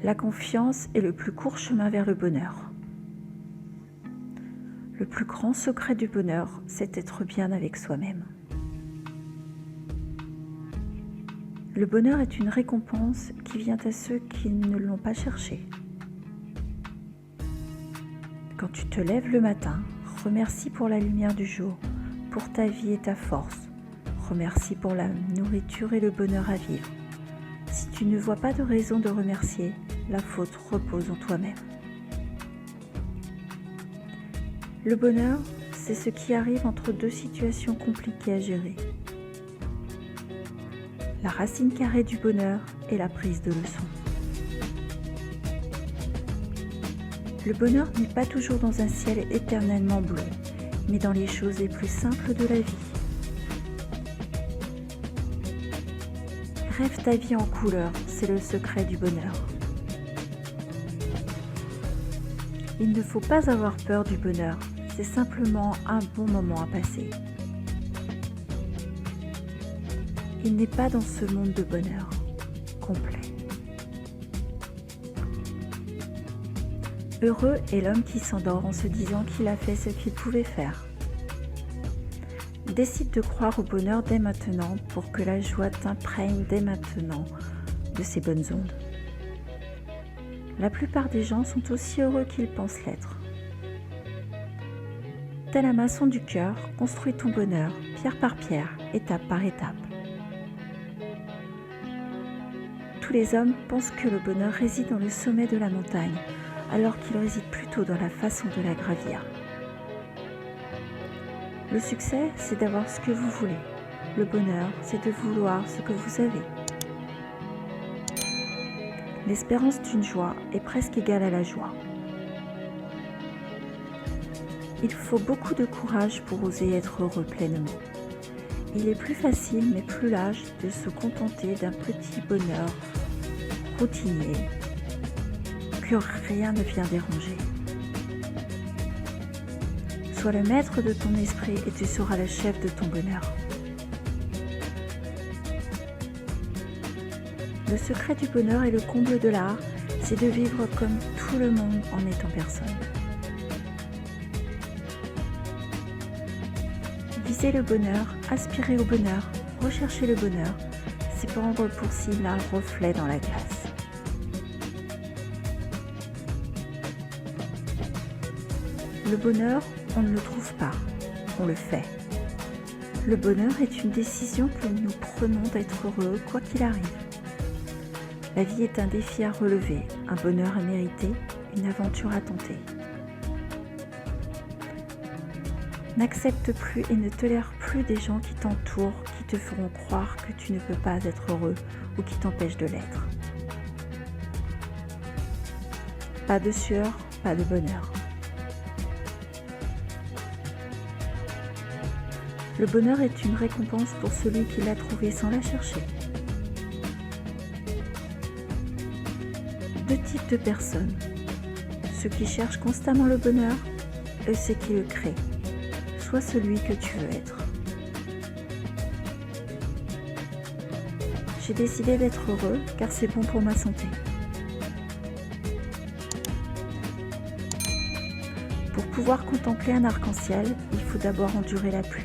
La confiance est le plus court chemin vers le bonheur. Le plus grand secret du bonheur, c'est d'être bien avec soi-même. Le bonheur est une récompense qui vient à ceux qui ne l'ont pas cherché. Quand tu te lèves le matin, remercie pour la lumière du jour, pour ta vie et ta force. Remercie pour la nourriture et le bonheur à vivre. Si tu ne vois pas de raison de remercier, la faute repose en toi-même. Le bonheur, c'est ce qui arrive entre deux situations compliquées à gérer. La racine carrée du bonheur est la prise de leçons. Le bonheur n'est pas toujours dans un ciel éternellement bleu, mais dans les choses les plus simples de la vie. Rêve ta vie en couleur, c'est le secret du bonheur. Il ne faut pas avoir peur du bonheur, c'est simplement un bon moment à passer. Il n'est pas dans ce monde de bonheur complet. Heureux est l'homme qui s'endort en se disant qu'il a fait ce qu'il pouvait faire. Décide de croire au bonheur dès maintenant pour que la joie t'imprègne dès maintenant de ces bonnes ondes. La plupart des gens sont aussi heureux qu'ils pensent l'être. Tel un maçon du cœur, construis ton bonheur, pierre par pierre, étape par étape. Tous les hommes pensent que le bonheur réside dans le sommet de la montagne, alors qu'il réside plutôt dans la façon de la gravir. Le succès, c'est d'avoir ce que vous voulez. Le bonheur, c'est de vouloir ce que vous avez. L'espérance d'une joie est presque égale à la joie. Il faut beaucoup de courage pour oser être heureux pleinement. Il est plus facile mais plus lâche de se contenter d'un petit bonheur routinier que rien ne vient déranger. Sois le maître de ton esprit et tu seras le chef de ton bonheur. Le secret du bonheur et le comble de l'art, c'est de vivre comme tout le monde en étant personne. Viser le bonheur, aspirer au bonheur, rechercher le bonheur, c'est prendre pour cible un reflet dans la glace. Le bonheur, on ne le trouve pas, on le fait. Le bonheur est une décision que nous prenons d'être heureux quoi qu'il arrive. La vie est un défi à relever, un bonheur à mériter, une aventure à tenter. N'accepte plus et ne tolère plus des gens qui t'entourent, qui te feront croire que tu ne peux pas être heureux ou qui t'empêchent de l'être. Pas de sueur, pas de bonheur. Le bonheur est une récompense pour celui qui l'a trouvé sans la chercher. Deux types de personnes. Ceux qui cherchent constamment le bonheur et ceux qui le créent. Sois celui que tu veux être. J'ai décidé d'être heureux car c'est bon pour ma santé. Pour pouvoir contempler un arc-en-ciel, il faut d'abord endurer la pluie.